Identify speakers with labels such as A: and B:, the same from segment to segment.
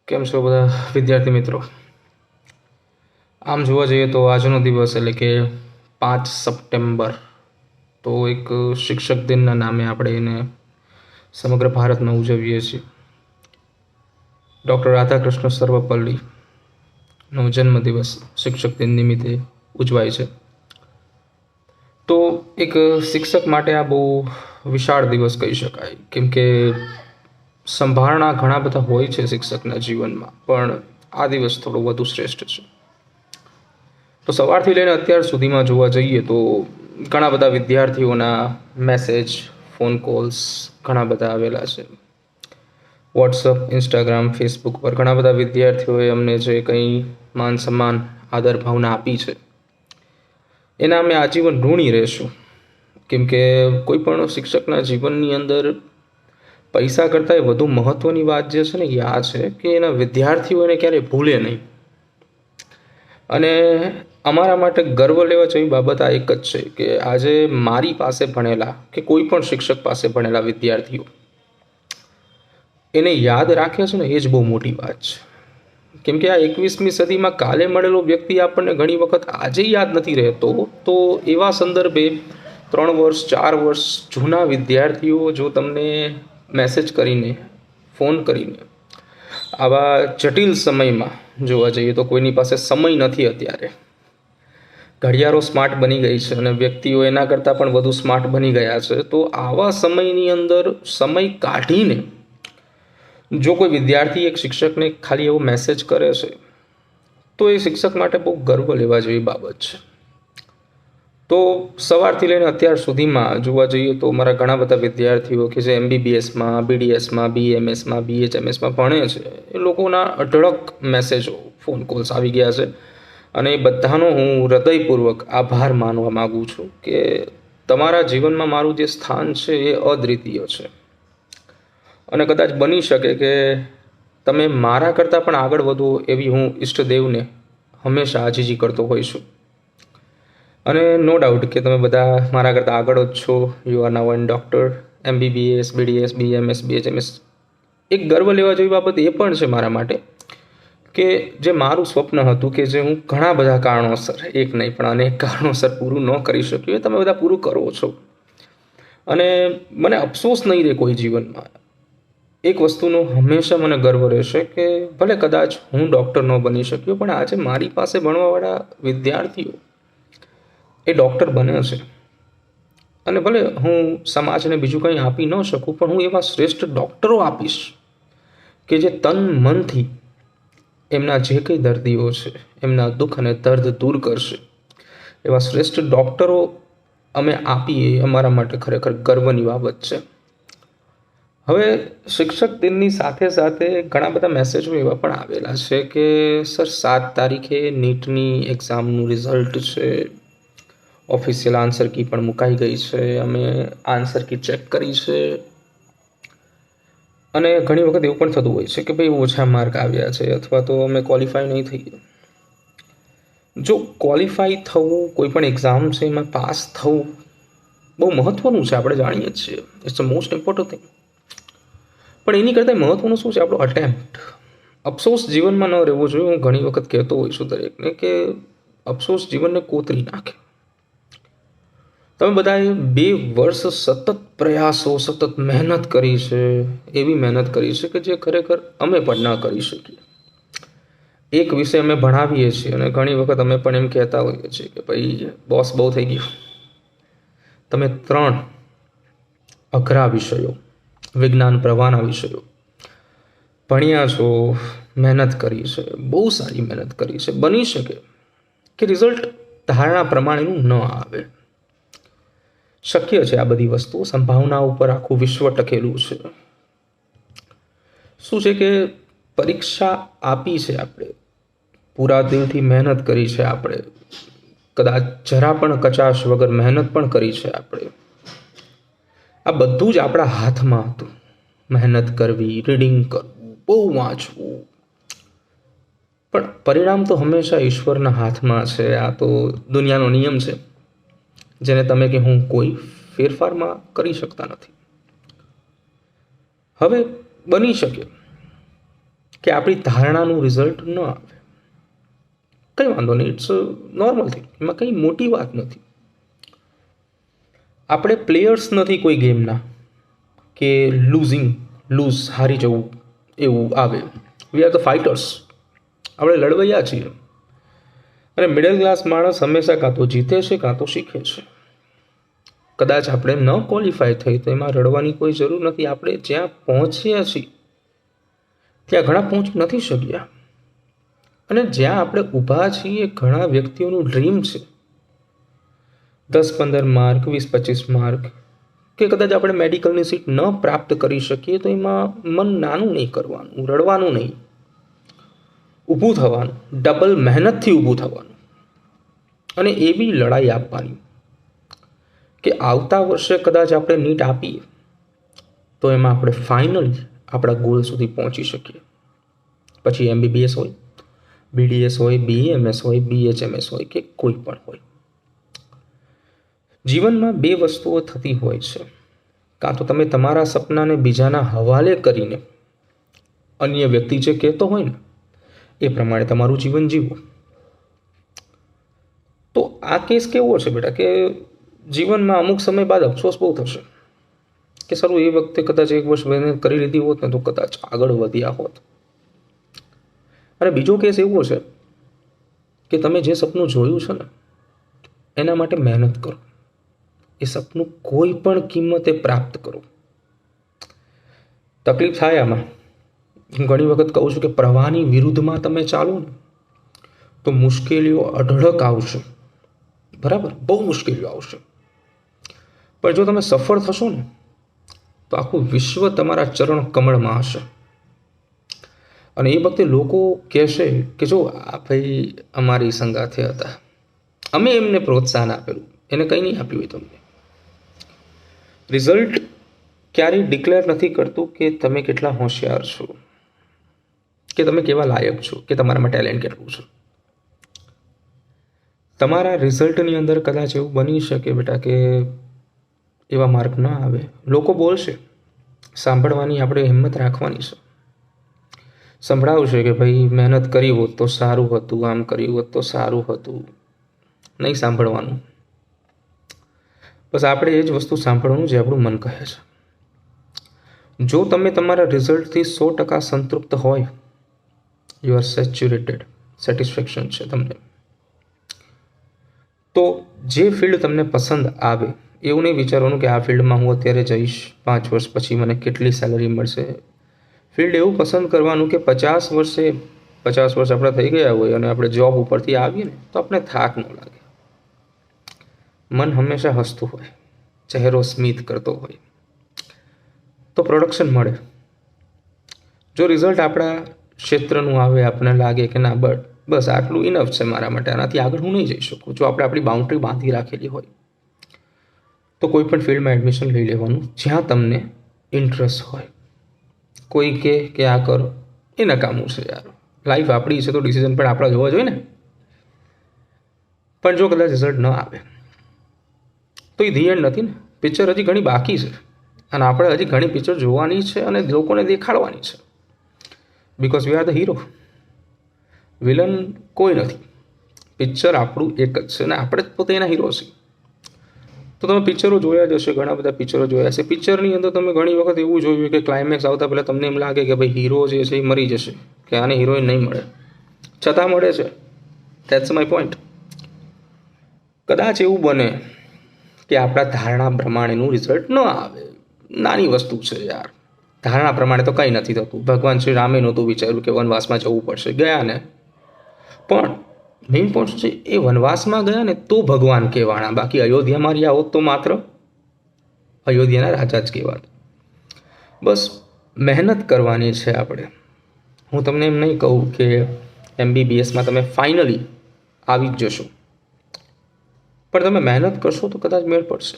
A: કેમ છો બધા વિદ્યાર્થી મિત્રો? આમ જોવા જઈએ તો આજનો દિવસ એટલે કે 5 સપ્ટેમ્બર તો એક શિક્ષક દિનના નામે આપણે એને સમગ્ર ભારતમાં ઉજવીએ છીએ. ડૉક્ટર રાધાકૃષ્ણ સર્વપલ્લીનો જન્મદિવસ શિક્ષક દિન નિમિત્તે ઉજવાય છે. તો એક શિક્ષક માટે આ બહુ વિશાળ દિવસ કહી શકાય, કેમ કે સંભાળના ઘણા બધા હોય છે શિક્ષકના જીવનમાં, પણ આ દિવસ થોડો વધુ શ્રેષ્ઠ છે. તો સવારથી લઈને અત્યાર સુધીમાં જોવા જઈએ તો ઘણા બધા વિદ્યાર્થીઓના મેસેજ, ફોન કોલ્સ ઘણા બધા આવેલા છે. વોટ્સઅપ, ઇન્સ્ટાગ્રામ, ફેસબુક પર ઘણા બધા વિદ્યાર્થીઓએ અમને જે કંઈ માન સન્માન, આદર ભાવના આપી છે એના અમે આજીવન ઋણી રહેશું. કેમ કે કોઈ પણ શિક્ષકના જીવનની અંદર પૈસા કરતાં વધુ મહત્ત્વની વાત જે છે ને એ આ છે કે એના વિદ્યાર્થીઓ એને ક્યારેય ભૂલે નહીં. અને અમારા માટે ગર્વ લેવા જેવી બાબત આ એક જ છે કે આજે મારી પાસે ભણેલા કે કોઈ પણ શિક્ષક પાસે ભણેલા વિદ્યાર્થીઓ એને યાદ રાખે છે ને, એ જ બહુ મોટી વાત છે. કેમ કે આ 21મી સદીમાં કાલે મળેલો વ્યક્તિ આપણને ઘણી વખત આજે યાદ નથી રહેતો. તો એવા સંદર્ભે 3 વર્ષ 4 વર્ષ જૂના વિદ્યાર્થીઓ જો તમને મેસેજ કરીને, ફોન કરીને આવા જટિલ સમયમાં જોવા જઈએ તો કોઈની પાસે સમય નથી અત્યારે. ઘડિયાળો સ્માર્ટ બની ગઈ છે અને વ્યક્તિઓ એના કરતાં પણ વધુ સ્માર્ટ બની ગયા છે. તો આવા સમયની અંદર સમય કાઢીને જો કોઈ વિદ્યાર્થી એક શિક્ષકને ખાલી એવો મેસેજ કરે છે તો એ શિક્ષક માટે બહુ ગર્વ લેવા જેવી બાબત છે. તો સવારથી લઈને અત્યાર સુધીમાં જોવા જઈએ તો મારા ઘણા બધા વિદ્યાર્થીઓ કે જે MBBSમાં, BDSમાં, BMSમાં, BHMSમાં ભણે છે, એ લોકોના અઢળક મેસેજો, ફોન કોલ્સ આવી ગયા છે. અને એ બધાનો હું હૃદયપૂર્વક આભાર માનવા માગું છું કે તમારા જીવનમાં મારું જે સ્થાન છે એ અદ્વિતીય છે. અને કદાચ બની શકે કે તમે મારા કરતાં પણ આગળ વધો એવી હું ઈષ્ટદેવને હંમેશા આજીજી કરતો હોઈશું. અને નો ડાઉટ કે તમે બધા મારા કરતાં આગળ જ છો. You are now an doctor, MBBS, BDS, BMS, BHMS. એક ગર્વ લેવા જેવી બાબત એ પણ છે મારા માટે કે જે મારું સ્વપ્ન હતું કે જે હું ઘણા બધા કારણોસર, એક નહીં પણ અનેક કારણોસર પૂરું ન કરી શક્યું, એ તમે બધા પૂરું કરો છો. અને મને અફસોસ નહીં રહે કોઈ જીવનમાં. એક વસ્તુનો હંમેશા મને ગર્વ રહેશે કે ભલે કદાચ હું ડૉક્ટર ન બની શક્યો, પણ આજે મારી પાસે ભણવાવાળા વિદ્યાર્થીઓ એ ડૉક્ટર બને છે. અને ભલે હું સમાજને બીજું કંઈ આપી ન શકું, પણ હું એવા શ્રેષ્ઠ ડૉક્ટરો આપીશ કે જે તન મનથી એમના જે કંઈ દર્દીઓ છે એમના દુઃખ અને દર્દ દૂર કરશે. એવા શ્રેષ્ઠ ડૉક્ટરો અમે આપીએ, અમારા માટે ખરેખર ગર્વની બાબત છે. હવે શિક્ષક દિનની સાથે સાથે ઘણા બધા મેસેજો એવા પણ આવેલા છે કે સર 7 તારીખે નીટની એક્ઝામનું રિઝલ્ટ છે, ઓફિશિયલ આન્સર કી પણ મુકાઈ ગઈ છે, અમે આન્સર કી ચેક કરી છે. અને ઘણી વખત એવું પણ થતું હોય છે કે ભાઈ ઓછા માર્ક આવ્યા છે અથવા તો અમે ક્વોલિફાય નહીં થઈ. જો ક્વોલિફાય થવું, કોઈ પણ એક્ઝામ છે એમાં પાસ થવું બહુ મહત્ત્વનું છે, આપણે જાણીએ જ છીએ. It's the most important thing. પણ એની કરતાં મહત્ત્વનું શું છે? આપણો અટેમ્પ્ટ. અફસોસ જીવનમાં ન રહેવો જોઈએ. હું ઘણી વખત કહેતો હોઈશ દરેકને કે અફસોસ જીવનને કોતરી નાખે. તમે બધાએ 2 વર્ષ સતત પ્રયાસો, સતત મહેનત કરી છે, એવી મહેનત કરી છે કે જે ખરેખર અમે પણ ન કરી શકીએ. એક વિષય અમે ભણાવીએ છીએ અને ઘણી વખત અમે પણ એમ કહેતા હોઈએ છીએ કે ભાઈ બોસ બહુ થઈ ગયું. તમે 3 અઘરા વિષયો, વિજ્ઞાન પ્રવાહના વિષયો ભણ્યા છો, મહેનત કરી છે, બહુ સારી મહેનત કરી છે. બની શકે કે રિઝલ્ટ ધારણા પ્રમાણેનું ન આવે. શક્ય છે આ બધી વસ્તુઓ, સંભાવના ઉપર આખું વિશ્વ ટકેલું છે. શું છે કે પરીક્ષા આપી છે આપણે, પૂરા દિલથી મહેનત કરી છે આપણે, કદાચ જરા પણ કચાશ વગર મહેનત પણ કરી છે આપણે. આ બધું જ આપણા હાથમાં હતું. મહેનત કરવી, રીડિંગ કરવું, બહુ વાંચવું, પણ પરિણામ તો હંમેશા ઈશ્વરના હાથમાં છે. આ તો દુનિયાનો નિયમ છે જેને તમે કે હું કોઈ ફેરફારમાં કરી શકતા નથી. હવે બની શકે કે આપણી ધારણાનું રિઝલ્ટ ન આવે, કંઈ વાંધો નહીં, ઇટ્સ નોર્મલ થિંગ, એમાં કંઈ મોટી વાત નથી. આપણે પ્લેયર્સ નથી કોઈ ગેમના કે લૂઝ હારી જવું એવું આવે. વી આર ધ ફાઇટર્સ, આપણે લડવૈયા છીએ. અને મિડલ ક્લાસ માણસ હંમેશા કાં તો જીતે છે કાં તો શીખે છે. કદાચ આપણે ન ક્વોલિફાય થઈ તો એમાં રડવાની કોઈ જરૂર નથી. આપણે જ્યાં પહોંચ્યા છીએ ત્યાં ઘણા પહોંચી નથી શક્યા, અને જ્યાં આપણે ઊભા છીએ ઘણા વ્યક્તિઓનું ડ્રીમ છે 10-15 માર્ક, 20-25 માર્ક, કે કદાચ આપણે મેડિકલની સીટ ન પ્રાપ્ત કરી શકીએ તો એમાં મન નાનું નહીં કરવાનું, રડવાનું નહીં, ઊભું થવાનું, ડબલ મહેનતથી ઊભું થવાનું, અને એવી લડાઈ આપવાની કે આવતા વર્ષે કદાચ આપણે નીટ આપીએ તો એમાં આપણે ફાઇનલી આપણા ગોલ સુધી પહોંચી શકીએ. પછી MBBS હોય, BDS હોય, BAMS હોય, BHMS હોય કે કોઈ પણ હોય. જીવનમાં 2 વસ્તુઓ થતી હોય છે. કાં તો તમે તમારા સપનાને બીજાના હવાલે કરીને અન્ય વ્યક્તિ જે કહેતો હોય ને એ પ્રમાણે તમારું જીવન જીવો. તો આ કેસ કેવો છે બેટા કે જીવનમાં અમુક સમય બાદ અફસોસ બહુ થશે કે સારું એ વખતે કદાચ 1 વર્ષ મહેનત કરી લીધી હોત ને તો કદાચ આગળ વધ્યા હોત. અને બીજો કેસ એવો છે કે તમે જે સપનું જોયું છે ને એના માટે મહેનત કરો, એ સપનું કોઈ પણ કિંમતે પ્રાપ્ત કરો. તકલીફ થાય આમાં. હું ઘણી વખત કહું છું કે પ્રવાહની વિરુદ્ધમાં તમે ચાલો ને તો મુશ્કેલીઓ અઢળક આવશે, બરાબર, બહુ મુશ્કેલીઓ આવશે. પણ જો તમે સફળ થશો ને તો આખું વિશ્વ તમારા ચરણ કમળમાં હશે. અને એ વખતે લોકો કહેશે કે જો આ ભાઈ અમારી સંગાથે હતા, અમે એમને પ્રોત્સાહન આપેલું, એને કંઈ નહીં આપ્યું હોય તમને. રિઝલ્ટ ક્યારેય ડિક્લેર નથી કરતું કે તમે કેટલા હોશિયાર છો, કે તમે કેવા લાયક છો, કે તમારામાં ટેલેન્ટ કેટલું છે. તમારા રિઝલ્ટની અંદર કદાચ એવું બની શકે બેટા કે એવા માર્ક ન આવે. લોકો બોલશે, સાંભળવાની આપણે હિંમત રાખવાની છે. સંભળાવશે કે ભાઈ મહેનત કરી હોત તો સારું હતું, આમ કર્યું હોત તો સારું હતું. નહીં સાંભળવાનું. બસ આપણે એ જ વસ્તુ સાંભળવાનું જે આપણું મન કહે છે. જો તમે તમારા રિઝલ્ટથી 100% સંતૃપ્ત હોય, યુ આર સેચ્યુરેટેડ, સેટિસ્ફેક્શન છે તમને, તો જે ફિલ્ડ તમને પસંદ આવે એવું નહીં વિચારવાનું કે આ ફિલ્ડમાં હું અત્યારે જઈશ, 5 વર્ષ પછી મને કેટલી સેલરી મળશે. ફિલ્ડ એવું પસંદ કરવાનું કે 50 વર્ષ આપણે થઈ ગયા હોય અને આપણે જોબ ઉપરથી આવીએ ને તો આપણે થાક ન લાગે, મન હંમેશા હસતું હોય, ચહેરો સ્મિત કરતો હોય, તો પ્રોડક્શન મળે. જો રિઝલ્ટ આપણા ક્ષેત્રનું આવે, આપણને લાગે કે ના બસ આટલું ઇનફ છે મારા માટે, આનાથી આગળ હું નહીં જઈ શકું, જો આપણે આપણી બાઉન્ડ્રી બાંધી રાખેલી હોય તો કોઈ પણ ફિલ્ડમાં એડમિશન લઈ લેવાનું જ્યાં તમને ઇન્ટરેસ્ટ હોય. કોઈ કે આ કરો, એ નકામું છે યાર. લાઈફ આપણી છે તો ડિસિઝન પણ આપણા જોવા જોઈએ ને. પણ જો કદાચ રિઝલ્ટ ન આવે તો એ ધી એન્ડ નથી ને. પિક્ચર હજી ઘણી બાકી છે અને આપણે હજી ઘણી પિક્ચર જોવાની છે અને લોકોને દેખાડવાની છે. Because we are the hero, villain કોઈ નથી. પિક્ચર આપણું એક જ છે ને આપણે જ પોતે એના હીરો છીએ. તો તમે પિક્ચરો જોયા જ હશે, ઘણા બધા પિક્ચરો જોયા હશે. પિક્ચરની અંદર તમે ઘણી વખત એવું જોયું કે ક્લાઇમેક્સ આવતા પહેલાં તમને એમ લાગે કે ભાઈ હીરો જે છે એ મરી જશે, કે આને હિરોઈન નહીં મળે, છતાં મળે છે. That's my point. કદાચ એવું બને કે આપણા ધારણા પ્રમાણેનું રિઝલ્ટ ન આવે. નાની વસ્તુ છે યાર, ધારણા પ્રમાણે તો કંઈ નથી થતું. ભગવાન શ્રી રામે નહોતું વિચાર્યું કે વનવાસમાં જવું પડશે, ગયા ને. પણ મેઇન પોઈન્ટ છે એ વનવાસમાં ગયા ને તો ભગવાન કહેવાના, બાકી અયોધ્યામાં રહ્યા હોત તો માત્ર અયોધ્યાના રાજા જ કહેવાત. બસ મહેનત કરવાની છે આપણે. હું તમને એમ નહીં કહું કે MBBSમાં તમે ફાઇનલી આવી જ જશો, પણ તમે મહેનત કરશો તો કદાચ મેળ પડશે.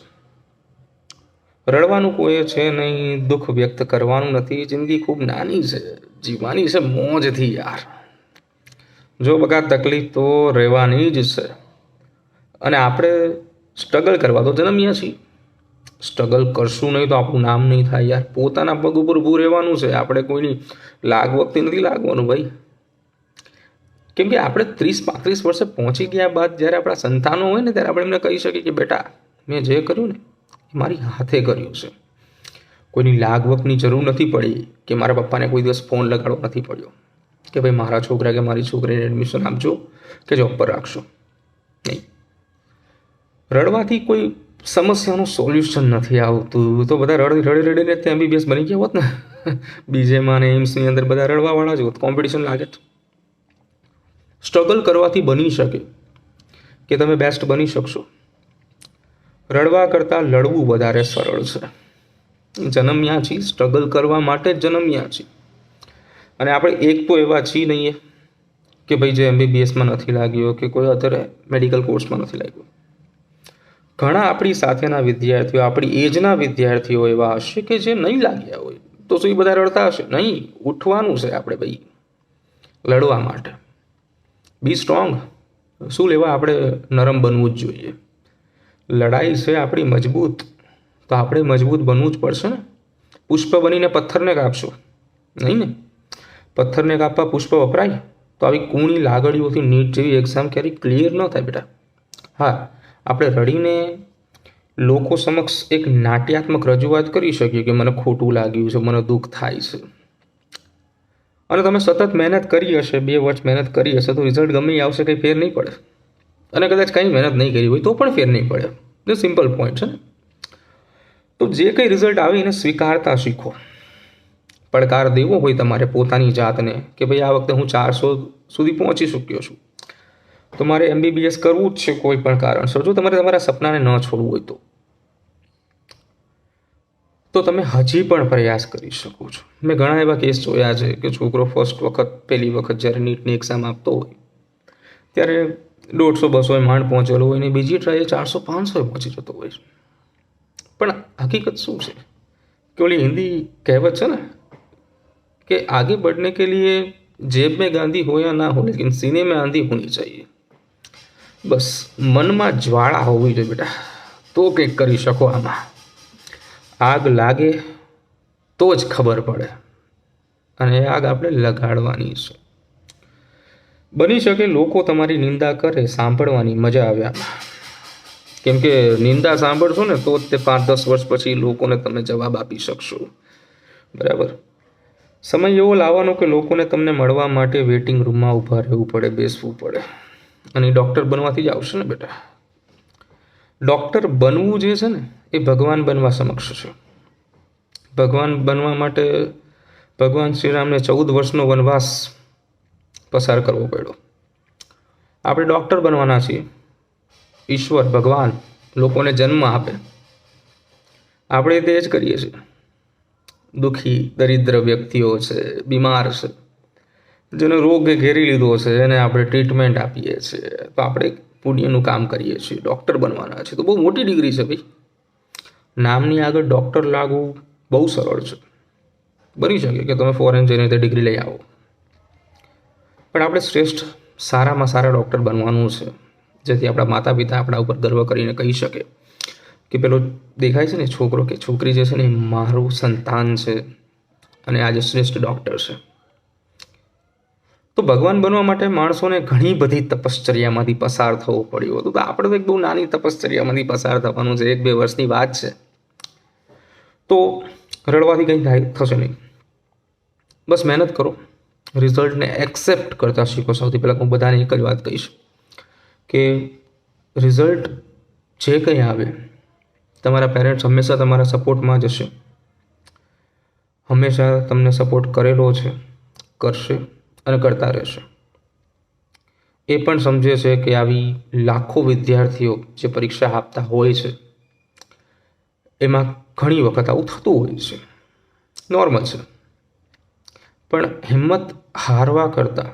A: રડવાનું કોઈ છે નહીં, દુઃખ વ્યક્ત કરવાનું નથી. જિંદગી ખૂબ નાની છે, જીવવાની છે મોજથી યાર. જો બકા તકલીફ તો રહેવાની જ છે, અને આપણે સ્ટ્રગલ કરવા તો જન્મ્યા છીએ. સ્ટ્રગલ કરશું નહીં તો આપણું નામ નહીં થાય યાર. પોતાના પગ ઉપર ઊભું રહેવાનું છે. આપણે કોઈની લાગવગથી નથી લાગવાનું ભાઈ. કેમ કે આપણે 30-35 વર્ષે પહોંચી ગયા બાદ જ્યારે આપણા સંતાનો હોય ને ત્યારે આપણે એમને કહી શકીએ કે બેટા મેં જે કર્યું ને એ મારી હાથે કર્યું છે. કોઈની લાગવગની જરૂર નથી પડી કે મારા પપ્પાને કોઈ દિવસ ફોન લગાડવો નથી પડ્યો કે ભાઈ મારા છોકરા કે મારી છોકરીને એડમિશન આપજો કે જોબ પર રાખશો. નહીં, રડવાથી કોઈ સમસ્યાનું સોલ્યુશન નથી આવતું. તો બધા રડીને ત્યાં MBBS બની ગયા હોત ને, બીજેમાં ને એમ્સની અંદર બધા રડવાવાળા જ હોત, કોમ્પિટિશન લાગે. સ્ટ્રગલ કરવાથી બની શકે કે તમે બેસ્ટ બની શકશો. રડવા કરતાં લડવું વધારે સરળ છે. જન્મ્યા છીએ સ્ટ્રગલ કરવા માટે જ જન્મ્યા છીએ. અને આપણે એક તો એવા છીએ નહીં કે ભાઈ જે MBBSમાં નથી લાગ્યો કે કોઈ અત્યારે મેડિકલ કોર્સમાં નથી લાગ્યો. ઘણા આપણી સાથેના વિદ્યાર્થીઓ, આપણી એજના વિદ્યાર્થીઓ એવા હશે કે જે નહીં લાગ્યા હોય. તો શું એ બધા રડતા હશે? નહીં, ઉઠવાનું છે આપણે ભાઈ લડવા માટે. બી સ્ટ્રોંગ. શું લેવા આપણે નરમ બનવું જ જોઈએ. લડાઈ છે આપણી મજબૂત, તો આપણે મજબૂત બનવું જ પડશે ને. પુષ્પ બનીને પથ્થરને કાપશો નહીં ને. પથ્થરને કાપવા પુષ્પ વપરાય તો આવી કૂણી લાગણીઓથી નીટ જેવી એક્ઝામ ક્યારેય ક્લિયર ન થાય બેટા. હા, આપણે રડીને લોકો સમક્ષ એક નાટ્યાત્મક રજૂઆત કરી શકીએ કે મને ખોટું લાગ્યું છે, મને દુઃખ થાય છે. અને તમે સતત મહેનત કરી હશે, 2 વર્ષ મહેનત કરી હશે, તો રિઝલ્ટ ગમે એ આવશે, કંઈ ફેર નહીં પડે. અને કદાચ કંઈ મહેનત નહીં કરી હોય તો પણ ફેર નહીં પડે. એ સિમ્પલ પોઈન્ટ છે ને. તો જે કંઈ રિઝલ્ટ આવે એને સ્વીકારતા શીખો. પડકાર દેવો હોય તમારે પોતાની જાતને કે ભાઈ આ વખતે હું 400 સુધી પહોંચી શક્યો છું, તો મારે MBBS કરવું જ છે કોઈ પણ કારણસર. જો તમારે તમારા સપનાને ન છોડવું હોય તો તમે હજી પણ પ્રયાસ કરી શકો છો. મેં ઘણા એવા કેસ જોયા છે કે છોકરો પહેલી વખત જ્યારે નીટની એક્ઝામ આપતો હોય ત્યારે 150-200 માંડ પહોંચેલો હોય ને બીજી ટ્રાય 400-500 પહોંચી જતો હોય. પણ હકીકત શું છે કે ઓલી હિન્દી કહેવત છે ને कि आगे बढ़ने के लिए जेब में गांधी हो या ना हो लेकिन सीने में आंधी होनी चाहिए. बस મનમાં જ્વાળા હોવી જોઈએ બેટા, તો કંઈક કરી શકો. આમાં આગ લાગે તો જ ખબર પડે, અને એ આગ આપણે લગાડવાની છે. બની શકે લોકો તમારી નિંદા કરે, સાંભળવાની મજા આવે આમાં. કેમ કે નિંદા સાંભળશો ને તો જ તે 5-10 વર્ષ પછી લોકોને તમે જવાબ આપી શકશો. બરાબર. સમય એવો લાવવાનો કે લોકોને તમને મળવા માટે વેઇટિંગ રૂમમાં ઊભા રહેવું પડે, બેસવું પડે. અને ડૉક્ટર બનવાથી જ આવશે ને બેટા. ડૉક્ટર બનવું જે છે ને એ ભગવાન બનવા સમક્ષ છે. ભગવાન બનવા માટે ભગવાન શ્રીરામને 14 વર્ષનો વનવાસ પસાર કરવો પડ્યો. આપણે ડૉક્ટર બનવાના છીએ. ઈશ્વર ભગવાન લોકોને જન્મ આપે, આપણે તે જ કરીએ છીએ. દુઃખી દરિદ્ર વ્યક્તિઓ છે, બીમાર છે, જેનો રોગે ઘેરી લીધો છે, એને આપણે ટ્રીટમેન્ટ આપીએ છીએ. તો આપણે પુણ્યનું કામ કરીએ છીએ. ડૉક્ટર બનવાના છે તો બહુ મોટી ડિગ્રી છે ભાઈ. નામની આગળ ડૉક્ટર લાગવું બહુ સરળ છે. બની શકે કે તમે ફોરેન જઈને તે ડિગ્રી લઈ આવો, પણ આપણે શ્રેષ્ઠ સારામાં સારા ડૉક્ટર બનવાનું છે, જેથી આપણા માતા પિતા આપણા ઉપર ગર્વ કરીને કહી શકે કે પેલો દેખાય છે ને છોકરો કે છોકરી જે છે ને એ મારું સંતાન છે અને આજે શ્રેષ્ઠ ડૉક્ટર છે. તો ભગવાન બનવા માટે માણસોને ઘણી બધી તપશ્ચર્યામાંથી પસાર થવું પડ્યું હતું. તો આપણે તો એક બહુ નાની તપશ્ચર્યામાંથી પસાર થવાનું છે, 1-2 વર્ષની વાત છે. તો રડવાથી કંઈ થશે નહીં. બસ મહેનત કરો, રિઝલ્ટને એક્સેપ્ટ કરતા શીખો. સૌથી પહેલાં હું બધાને એક જ વાત કહીશ કે રિઝલ્ટ જે કંઈ આવે, તમારા પેરેન્ટ્સ હંમેશા તમારા સપોર્ટમાં જ હશે. હંમેશા તમને સપોર્ટ કરેલો છે, કરશે અને કરતા રહેશે. એ પણ સમજે છે કે આવી લાખો વિદ્યાર્થીઓ જે પરીક્ષા આપતા હોય છે એમાં ઘણી વખત આવું થતું હોય છે, નોર્મલ છે. પણ હિંમત હારવા કરતાં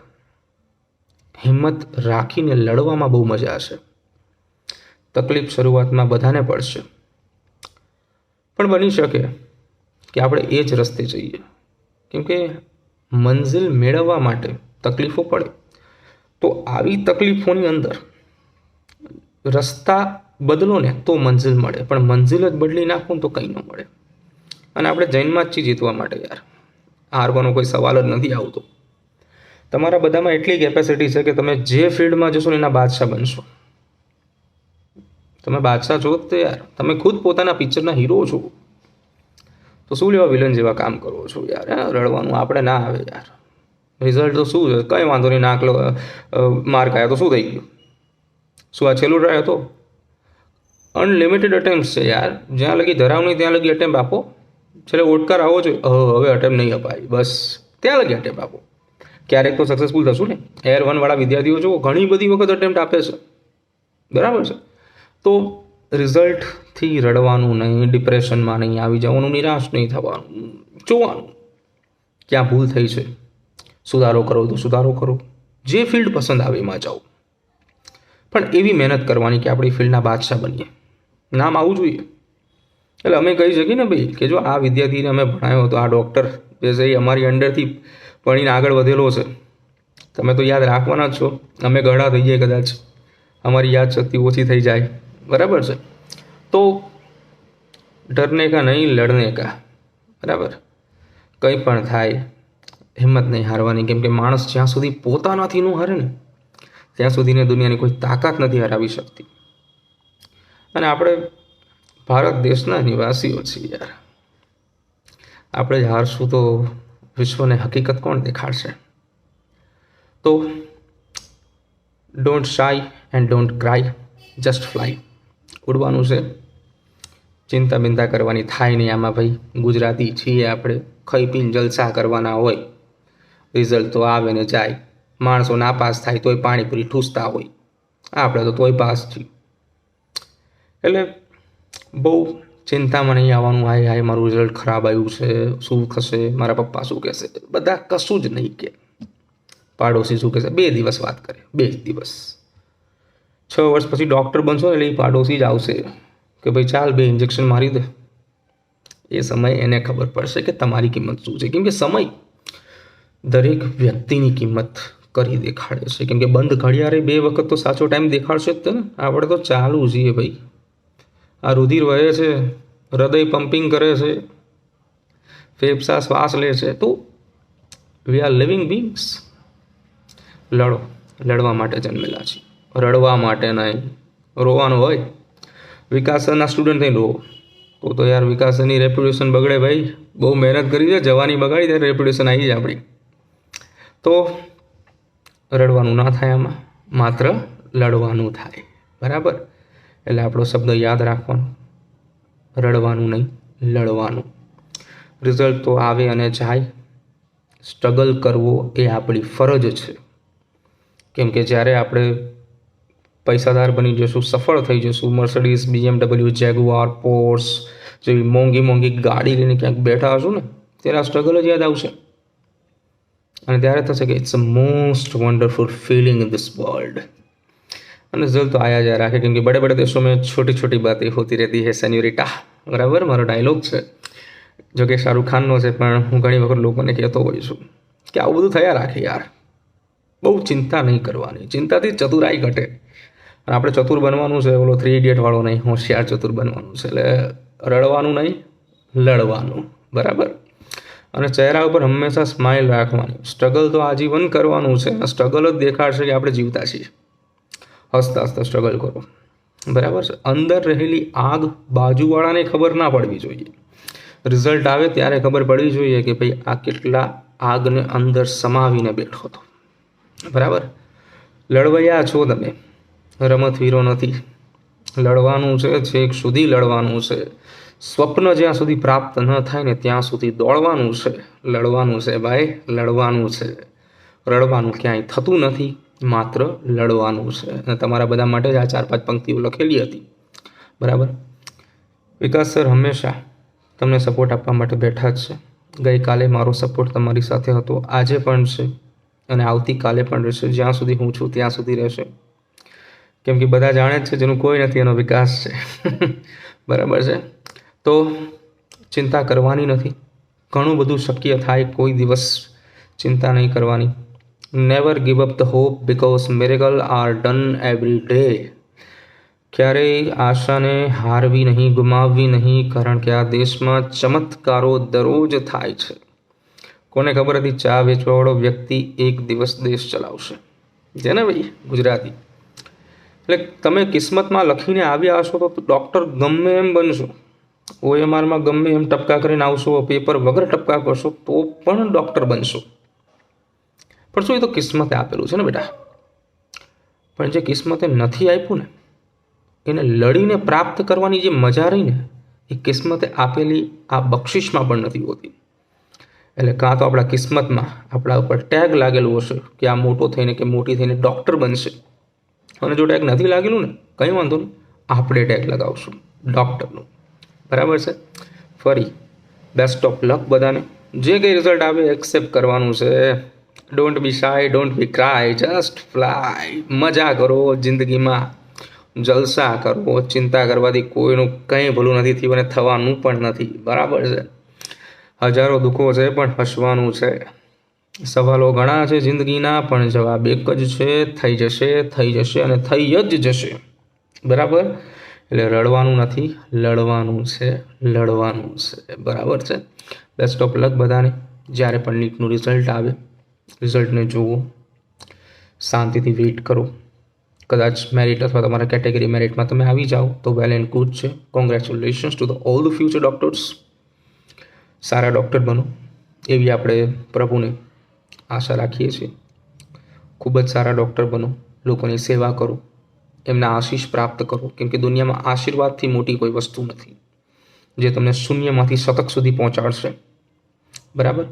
A: હિંમત રાખીને લડવામાં બહુ મજા છે. તકલીફ શરૂઆતમાં બધાને પડશે, પણ બની શકે કે આપણે એ જ રસ્તે જઈએ. કેમ કે મંઝિલ મેળવવા માટે તકલીફો પડે, તો આવી તકલીફોની અંદર રસ્તા બદલો ને તો મંજિલ મળે, પણ મંજિલ જ બદલી નાખો ને તો કંઈ ન મળે. અને આપણે જૈનમાં જ જીતવા માટે યાર હારવાનો કોઈ સવાલ જ નથી આવતો. તમારા બધામાં એટલી કેપેસિટી છે કે તમે જે ફિલ્ડમાં જશો ને એના બાદશાહ બનશો. તમે બાદશાહ છો તો યાર, તમે ખુદ પોતાના પિક્ચરના હીરો છો, તો શું લેવા વિલન જેવા કામ કરો છો યાર? રડવાનું આપણે ના આવે યાર. રિઝલ્ટ તો શું છે, કંઈ વાંધો નહીં, નાક માર્ક આવ્યો તો શું થઈ ગયું? શું આ છેલ્લું ટ્રાય હતો? અનલિમિટેડ અટેમ્પ્ટ છે યાર. જ્યાં લગી ધરાવ નહીં ત્યાં લગી અટેમ્પ આપો. છેલ્લે ઓટકાર આવો જોઈએ, હવે અટેમ્પ નહીં અપાય, બસ ત્યાં લગી અટેમ્પ આપો. ક્યારેક તો સક્સેસફુલ થશું ને. એર 1 વાળા વિદ્યાર્થીઓ જુઓ, ઘણી બધી વખત અટેમ્પ્ટ આપે છે, બરાબર છે. તો રિઝલ્ટથી રડવાનું નહીં, ડિપ્રેશનમાં નહીં આવી જવાનું, નિરાશ નહીં થવાનું, જોવાનું ક્યાં ભૂલ થઈ છે, સુધારો કરો તો સુધારો કરો, જે ફિલ્ડ પસંદ આવે એમાં જાઓ, પણ એવી મહેનત કરવાની કે આપણી ફિલ્ડના બાદશાહ બનીએ, નામ આવવું જોઈએ. એટલે અમે કહી શકીએ ને ભાઈ કે જો આ વિદ્યાર્થીને અમે ભણાવ્યો તો આ ડૉક્ટર જે છે એ અમારી અંડરથી ભણીને આગળ વધેલો છે, તમે તો યાદ રાખવાના જ છો. અમે ગઢા થઈ જાય કદાચ, અમારી યાદ શક્તિ ઓછી થઈ જાય, બરાબર છે. તો ડરને કા નહીં, લડને કા, બરાબર. કંઈ પણ થાય હિંમત નહીં હારવાની, કેમ કે માણસ જ્યાં સુધી પોતાનાથી ન હારે ને ત્યાં સુધીને દુનિયાની કોઈ તાકાત નથી હરાવી શકતી. અને આપણે ભારત દેશના નિવાસીઓ છીએ યાર, આપણે જ હારશું તો વિશ્વને હકીકત કોણ દેખાડશે? તો don't shy and don't cry, just fly. ઉડવાનું છે, ચિંતા બિંતા કરવાની થાય નહીં આમાં ભાઈ. ગુજરાતી છીએ આપણે, ખાઈ પીને જલસા કરવાના હોય. રિઝલ્ટ તો આવે ને જાય, માણસો નાપાસ થાય તોય પાણીપુરી ઠૂસતા હોય, આપણે તો તોય પાસ છીએ. એટલે બહુ ચિંતામાં નહીં આવવાનું. હાય હાય મારું રિઝલ્ટ ખરાબ આવ્યું છે, શું થશે, મારા પપ્પા શું કહેશે, બધા કશું જ નહીં કે. પાડોશી શું કહેશે, 2 દિવસ વાત કરે, 2 દિવસ. 6 વર્ષ પછી ડૉક્ટર બનશો એટલે એ પાડોશી જ આવશે કે ભાઈ ચાલ 2 ઇન્જેક્શન મારી દે. એ સમય એને ખબર પડશે કે તમારી કિંમત શું છે. કેમ કે સમય દરેક વ્યક્તિની કિંમત કરી દેખાડે છે. કેમ કે બંધ ઘડિયાળે 2 વખત તો સાચો ટાઈમ દેખાડશે જ તે ને. આપણે તો ચાલુ છીએ ભાઈ. આ રુધિર વહે છે, હૃદય પમ્પિંગ કરે છે, ફેફસા શ્વાસ લે છે, તો વી આર લિવિંગ બીંગ્સ. લડો, લડવા માટે જન્મેલા છીએ, રડવા માટે નહીં. રોવાનું હોય, વિકાસના સ્ટુડન્ટ થઈને રોવો તો યાર વિકાસની રેપ્યુટેશન બગડે ભાઈ. બહુ મહેનત કરી છે, જવાની બગાડી ત્યારે રેપ્યુટેશન આવી જાય આપણી. તો રડવાનું ના થાય આમાં, માત્ર લડવાનું થાય, બરાબર. એટલે આપણો શબ્દ યાદ રાખવાનો, રડવાનું નહીં, લડવાનું. રિઝલ્ટ તો આવે અને જાય, સ્ટ્રગલ કરવો એ આપણી ફરજ છે. કેમ કે જ્યારે આપણે પૈસાદાર બની જશું, સફળ થઈ જશું, મર્સિડીઝ, BMW, જેગુઆર, પોર્સ જેવી મોંઘી મોંઘી ગાડી લઈને ક્યાંક બેઠા હશું ને, ત્યારે આ સ્ટ્રગલ જ યાદ આવશે. અને ત્યારે થશે કે it's a most wonderful feeling in this world. અને રિઝલ્ટ તો આયા જાય રાખે, કેમ કે બડે બડે દેશો મેં છોટી છોટી બાतें હોતી રહેતી હૈ સેન્યોરિટા, બરાબર. મારો ડાયલોગ છે, જો કે શાહરુખ ખાનનો છે, પણ હું ઘણી વખત લોકોને કહેતો હોઉં છું કે આવું બધું થયા રાખે યાર. બહુ ચિંતા નહીં કરવાની, ચિંતાથી ચતુરાઈ ઘટે. અને આપણે ચતુર બનવાનું છે, ઓલો 3 ઇડિયટ વાળો નહીં, હોશિયાર ચતુર બનવાનું છે. એટલે રડવાનું નહીં, લડવાનું, બરાબર. અને ચહેરા ઉપર હંમેશા સ્માઇલ રાખવાની. સ્ટ્રગલ તો આજીવન કરવાનું છે, સ્ટ્રગલ જ દેખાડશે કે આપણે જીવતા છીએ. હસતા હસતા સ્ટ્રગલ કરો, બરાબર છે. અંદર રહેલી આગ બાજુવાળાને ખબર ના પડવી જોઈએ. રિઝલ્ટ આવે ત્યારે ખબર પડવી જોઈએ કે ભાઈ આ કેટલા આગને અંદર સમાવીને બેઠો હતો, બરાબર. લડવૈયા છો તમે, રમતવીરો નથી. લડવાનું છે, છેક સુધી લડવાનું છે. સ્વપ્ન જ્યાં સુધી પ્રાપ્ત ન થાય ને ત્યાં સુધી દોડવાનું છે, લડવાનું છે ભાઈ, લડવાનું છે. રડવાનું ક્યાંય થતું નથી, માત્ર લડવાનું છે. અને તમારા બધા માટે જ આ 4-5 પંક્તિઓ લખેલી હતી, બરાબર. વિકાસ સર હંમેશા તમને સપોર્ટ આપવા માટે બેઠા જ છે. ગઈકાલે મારો સપોર્ટ તમારી સાથે હતો, આજે પણ છે અને આવતીકાલે પણ રહેશે. જ્યાં સુધી હું છું ત્યાં સુધી રહેશે. કેમ કે બધા જાણે જ છે જેનું કોઈ નથી એનો વિકાસ છે, બરાબર છે. તો ચિંતા કરવાની નથી. ઘણું બધું શક્ય થાય, કોઈ દિવસ ચિંતા નહીં કરવાની. Never give up the hope, because miracle are done every day. ક્યારેય આશાને હારવી નહીં, ગુમાવવી નહીં, કારણ કે આ દેશમાં ચમત્કારો દરરોજ થાય છે. કોને ખબર હતી ચા વેચવાવાળો વ્યક્તિ એક દિવસ દેશ ચલાવશે? છે ને ભાઈ ગુજરાતી. એટલે તમે કિસ્મતમાં લખીને આવ્યા હશો તો ડૉક્ટર ગમે એમ બનશો, OMRમાં ગમે એમ ટપકા કરીને આવશો, પેપર વગર ટપકા કરશો તો પણ ડૉક્ટર બનશો. પણ શું એ તો કિસ્મતે આપેલું છે ને બેટા. પણ જે કિસ્મતે નથી આપ્યું ને એને લડીને પ્રાપ્ત કરવાની જે મજા રહી ને એ કિસ્મતે આપેલી આ બક્ષિસમાં પણ નથી હોતી. એટલે કાં તો આપણા કિસ્મતમાં આપણા ઉપર ટેગ લાગેલું હશે કે આ મોટો થઈને કે મોટી થઈને ડૉક્ટર બનશે, અને જો ટેગ નથી લાગેલું ને કંઈ વાંધો નહીં, આપણે ટેગ લગાવશું ડૉક્ટરનું. બરાબર છે. ફરી બેસ્ટ ઓફ લક બધાને. જે કંઈ રિઝલ્ટ આવે એક્સેપ્ટ કરવાનું છે. Don't be shy, don't be cry, just fly. મજા કરો જિંદગીમાં, જલસા કરો. ચિંતા કરવાથી કોઈનું કંઈ ભલું નથી થયું અને થવાનું પણ નથી. બરાબર છે. હજારો દુઃખો છે પણ હસવાનું છે. સવાલો ઘણા છે જિંદગીના પણ જવાબ એક જ છે, થઈ જશે, થઈ જશે અને થઈ જ જશે. બરાબર. એટલે રડવાનું નથી, લડવાનું છે, લડવાનું છે. બરાબર છે. બેસ્ટ ઓફ લક બધાને. જ્યારે પણ નીટનું રિઝલ્ટ આવે, રિઝલ્ટને જુઓ, શાંતિથી વેઇટ કરો. કદાચ મેરિટ અથવા તમારા કેટેગરી મેરિટમાં તમે આવી જાઓ તો વેલ એન્ડ ગુડ છે. Congratulations to the all the future doctors. Sara doctor બનો એવી આપણે પ્રભુને આશા રાખીએ છીએ. ખૂબ જ સારા ડૉક્ટર બનો, લોકોની સેવા કરો, એમના આશીષ પ્રાપ્ત કરો. કેમ કે દુનિયામાં આશીર્વાદથી મોટી કોઈ વસ્તુ નથી જે તમને શૂન્યમાંથી શતક સુધી પહોંચાડશે. બરાબર.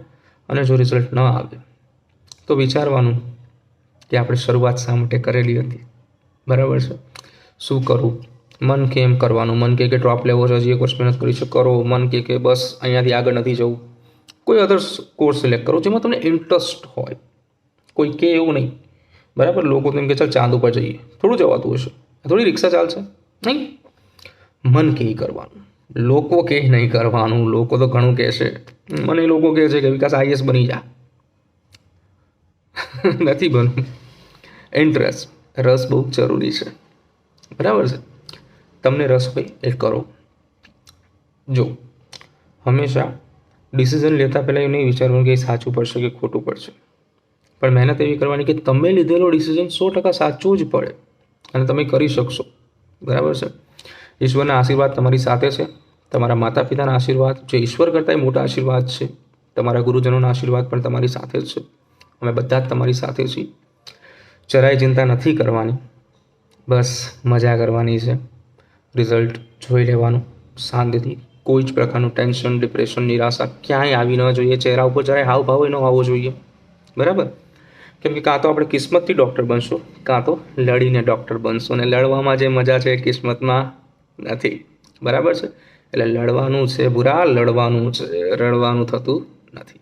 A: અને જો રિઝલ્ટ ન આવે તો વિચારવાનું કે આપણે શરૂઆત શા માટે કરેલી હતી. બરાબર છે. શું કરવું? મન કે એમ કરવાનું. મન કે ડ્રોપ લેવો છે, હજી એક વર્ષ મહેનત કરી છે, કરો. મન કે બસ અહીંયાથી આગળ નથી જવું, કોઈ અધર કોર્સ સિલેક્ટ કરો જેમાં તમને ઇન્ટરેસ્ટ હોય. કોઈ કે એવું નહીં. બરાબર. લોકો તેમ કે ચાલ ચાંદ ઉપર જઈએ, થોડું જવાતું હશે, થોડી રિક્ષા ચાલશે નહીં. મન કે કરવાનું, લોકો કે નહીં કરવાનું. લોકો તો ઘણું કહેશે. મને લોકો કહે છે કે વિકાસ IAS બની જા. નથી બનવું. ઇન્ટરેસ્ટ, રસ બહુ જરૂરી છે. બરાબર છે. તમને રસ હોય એ કરો. જો હંમેશા ડિસિઝન લેતા પહેલાં એ નહીં વિચારવાનું કે સાચું પડશે કે ખોટું પડશે, પણ મહેનત એવી કરવાની કે તમે લીધેલો ડિસિઝન 100% સાચું જ પડે અને તમે કરી શકશો. બરાબર છે. ઈશ્વરના આશીર્વાદ તમારી સાથે છે. તમારા માતા પિતાના આશીર્વાદ, જે ઈશ્વર કરતાં મોટા આશીર્વાદ છે, તમારા ગુરુજનોના આશીર્વાદ પણ તમારી સાથે જ છે. અમે બધા જ તમારી સાથે છીએ. જરાય ચિંતા નથી કરવાની, બસ મજા કરવાની છે. રિઝલ્ટ જોઈ લેવાનું શાંતિથી. કોઈ જ પ્રકારનું ટેન્શન, ડિપ્રેશન, નિરાશા ક્યાંય આવી ન જોઈએ. ચહેરા ઉપર જરાય હાવભાવ ન આવવો જોઈએ. બરાબર. કેમ કે કાં તો આપણે કિસ્મતથી ડૉક્ટર બનશું, કાં તો લડીને ડૉક્ટર બનશું. અને લડવામાં જે મજા છે એ કિસ્મતમાં નથી. બરાબર છે. એટલે લડવાનું છે, બુરા લડવાનું છે, રડવાનું થતું નથી.